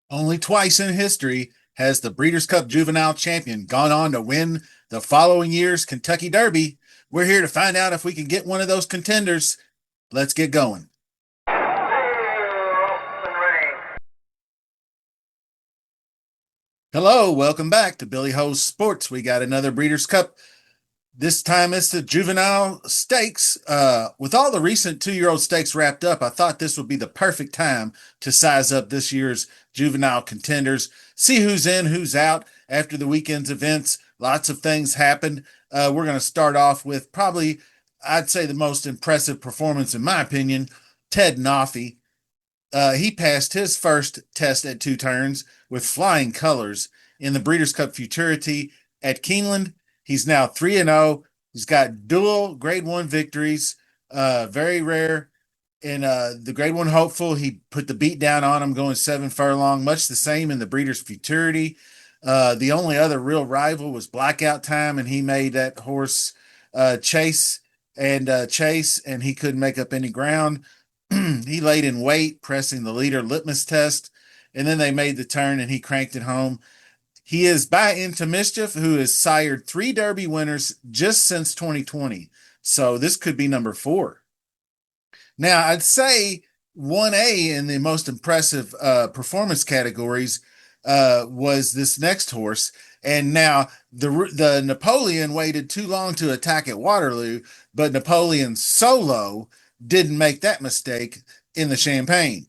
Only twice in history has the Breeders' Cup Juvenile champion gone on to win the following year's Kentucky Derby. We're here to find out if we can get one of those contenders. Let's get going. Hello, welcome back to Billy Ho's Sports. We got another Breeders' Cup. This time it's the juvenile stakes. With all the recent 2-year-old stakes wrapped up, I thought this would be the perfect time to size up this year's juvenile contenders, see who's in, who's out after the weekend's events. Lots of things happened. We're going to start off with probably, I'd say, the most impressive performance, in my opinion, Ted Noffey. He passed his first test at 2 turns with flying colors in the Breeders' Cup Futurity at Keeneland. He's now 3-0. He's got dual Grade 1 victories, very rare. In the Grade 1 hopeful, he put the beat down on him going 7 furlong, much the same in the Breeders' Futurity. The only other real rival was Blackout Time, and he made that horse chase, and he couldn't make up any ground. He laid in wait, pressing the leader litmus test, and then they made the turn and he cranked it home. He is by Into Mischief, who has sired 3 Derby winners just since 2020. So this could be number 4. Now, I'd say 1A in the most impressive performance categories was this next horse. And now the Napoleon waited too long to attack at Waterloo, but Napoleon Solo didn't make that mistake in the Champagne.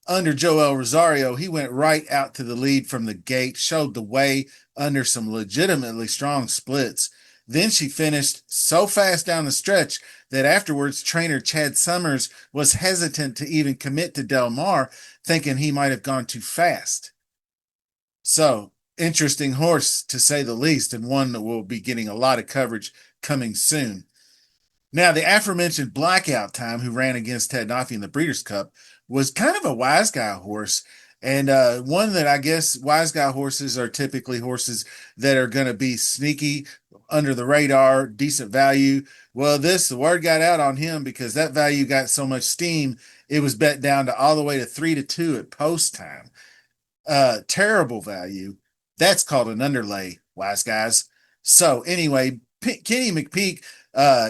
Under Joel Rosario, he went right out to the lead from the gate, showed the way under some legitimately strong splits. Then she finished so fast down the stretch that afterwards trainer Chad Summers was hesitant to even commit to Del Mar, thinking he might have gone too fast. So, interesting horse to say the least, and one that will be getting a lot of coverage coming soon. Now, the aforementioned Blackout Time, who ran against Ted Noffey in the Breeders' Cup, was kind of a wise guy horse, and one that I guess wise guy horses are typically horses that are going to be sneaky, under the radar, decent value. Well, the word got out on him because that value got so much steam, it was bet down to all the way to 3-2 at post time. Terrible value. That's called an underlay, wise guys. So anyway, Kenny McPeak,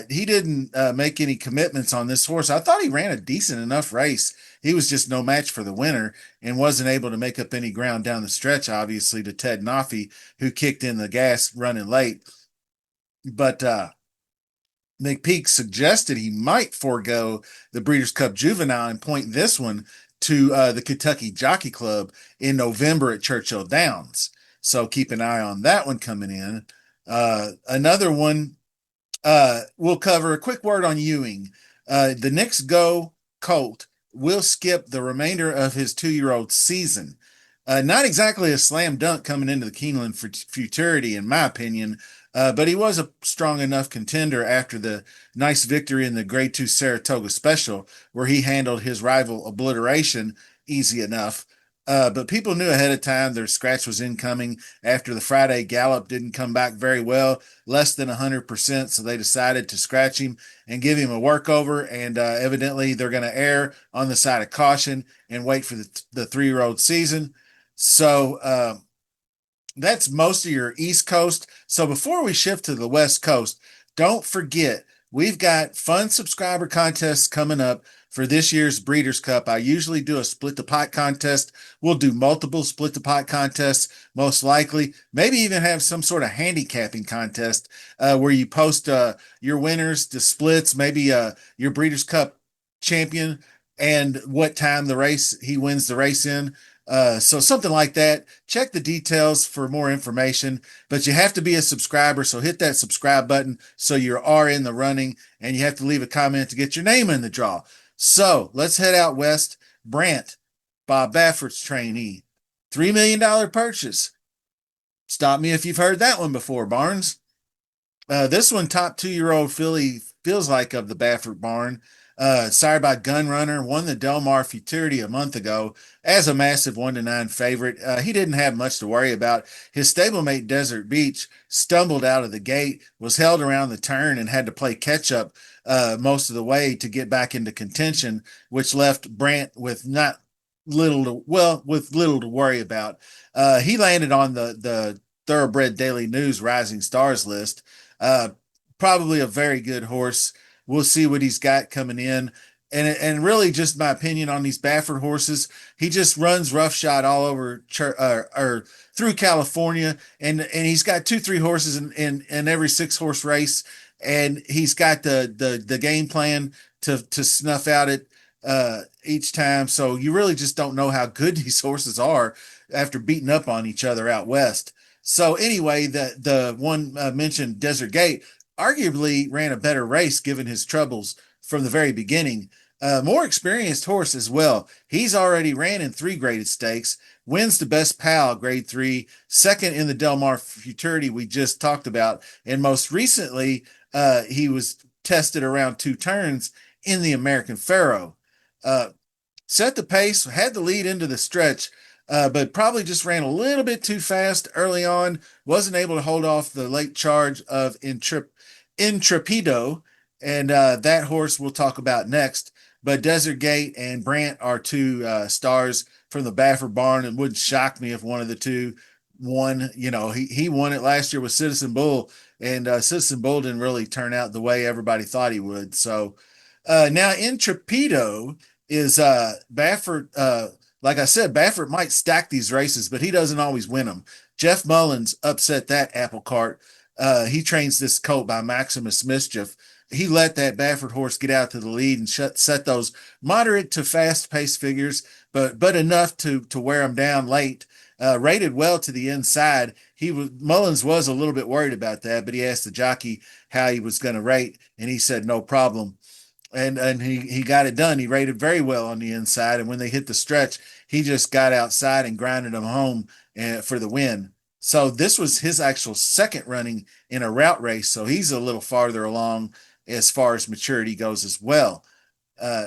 he didn't make any commitments on this horse. I thought he ran a decent enough race. He was just no match for the winner and wasn't able to make up any ground down the stretch, obviously, to Ted Noffey, who kicked in the gas running late. But McPeak suggested he might forego the Breeders' Cup Juvenile and point this one to the Kentucky Jockey Club in November at Churchill Downs. So keep an eye on that one coming in. Another one, we'll cover a quick word on Ewing. The Knicks Go Colt will skip the remainder of his 2-year-old season. Not exactly a slam dunk coming into the Keeneland Futurity, in my opinion, but he was a strong enough contender after the nice victory in the Grade 2 Saratoga Special, where he handled his rival Obliteration easy enough. But people knew ahead of time their scratch was incoming after the Friday gallop didn't come back very well, less than 100%. So they decided to scratch him and give him a workover. And evidently, they're going to err on the side of caution and wait for the 3-year-old season. So that's most of your East Coast. So before we shift to the West Coast, don't forget we've got fun subscriber contests coming up for this year's Breeders' Cup. I usually do a split the pot contest. We'll do multiple split the pot contests, most likely. Maybe even have some sort of handicapping contest where you post your winners, the splits, maybe your Breeders' Cup champion, and what time he wins the race in. So something like that. Check the details for more information, but you have to be a subscriber. So hit that subscribe button so you are in the running, and you have to leave a comment to get your name in the draw. So let's head out west. Brant, Bob Baffert's trainee, $3 million purchase. Stop me if you've heard that one before, Barnes. This one, top 2-year-old filly, feels like of the Baffert barn. Sired by Gunrunner, won the Del Mar Futurity a month ago as a massive 1-9 favorite. He didn't have much to worry about. His stablemate Desert Beach stumbled out of the gate, was held around the turn, and had to play catch up most of the way to get back into contention, which left Brant with not with little to worry about. He landed on the Thoroughbred Daily News Rising Stars list. Uh, Probably a very good horse. We'll see what he's got coming in. And really, just my opinion on these Baffert horses. He just runs roughshod all over or through California, and he's got two, three horses in every six horse race, and he's got the game plan to snuff out it each time. So you really just don't know how good these horses are after beating up on each other out west. So anyway, the one mentioned Desert Gate arguably ran a better race given his troubles from the very beginning. More experienced horse as well. He's already ran in three graded stakes, wins the Best Pal grade three, second in the Del Mar Futurity we just talked about, and most recently he was tested around two turns in the American Pharaoh. Uh, Set the pace, had the lead into the stretch, but probably just ran a little bit too fast early on. Wasn't able to hold off the late charge of Intrepido, and that horse we'll talk about next. But Desert Gate and Brant are two stars from the Baffert barn. It wouldn't shock me if one of the two won. You know, he won it last year with Citizen Bull, and Citizen Bull didn't really turn out the way everybody thought he would. So now Intrepido is Baffert. Like I said, Baffert might stack these races, but he doesn't always win them. Jeff Mullins upset that apple cart. He trains this colt by Maximus Mischief. He let that Baffert horse get out to the lead and set those moderate to fast pace figures, but enough to wear him down late. Rated well to the inside. Mullins was a little bit worried about that, but he asked the jockey how he was going to rate, and he said no problem, and he got it done. He rated very well on the inside, and when they hit the stretch, he just got outside and grinded them home for the win. So this was his actual second running in a route race, so he's a little farther along as far as maturity goes as well.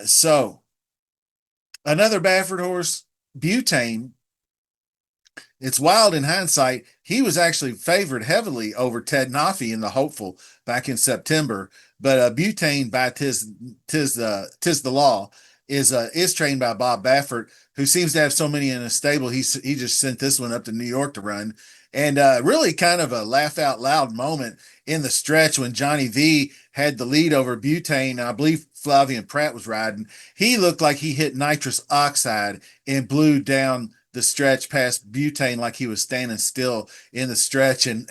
So another Baffert horse, Butane. It's wild in hindsight. He was actually favored heavily over Ted Nafi in the hopeful back in September. But Butane by tis the law is trained by Bob Baffert, who seems to have so many in his stable. He just sent this one up to New York to run, and really kind of a laugh out loud moment in the stretch when Johnny V had the lead over Butane. I believe Flavian Pratt was riding. He looked like he hit nitrous oxide and blew down the stretch past Butane like he was standing still in the stretch, and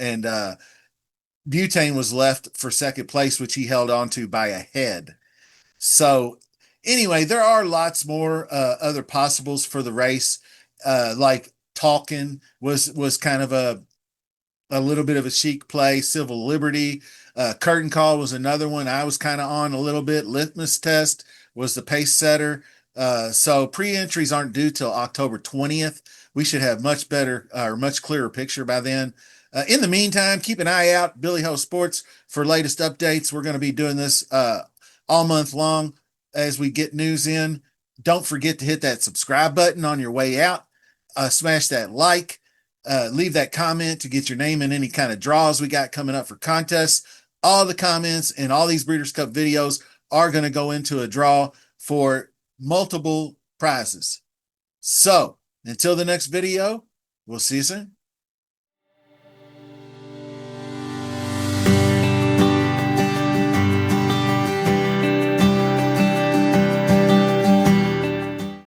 Butane was left for second place, which he held on to by a head. So anyway, there are lots more other possibles for the race. Like Talkin was kind of a little bit of a chic play. Civil Liberty, Curtain Call was another one I was kind of on a little bit. Litmus Test was the pace setter. So pre-entries aren't due till October 20th. We should have much better or much clearer picture by then. In the meantime, keep an eye out, Billy Ho Sports, for latest updates. We're going to be doing this all month long as we get news in. Don't forget to hit that subscribe button on your way out. Smash that like. Leave that comment to get your name in any kind of draws we got coming up for contests. All the comments and all these Breeders' Cup videos are going to go into a draw for multiple prizes. So until the next video, we'll see you soon.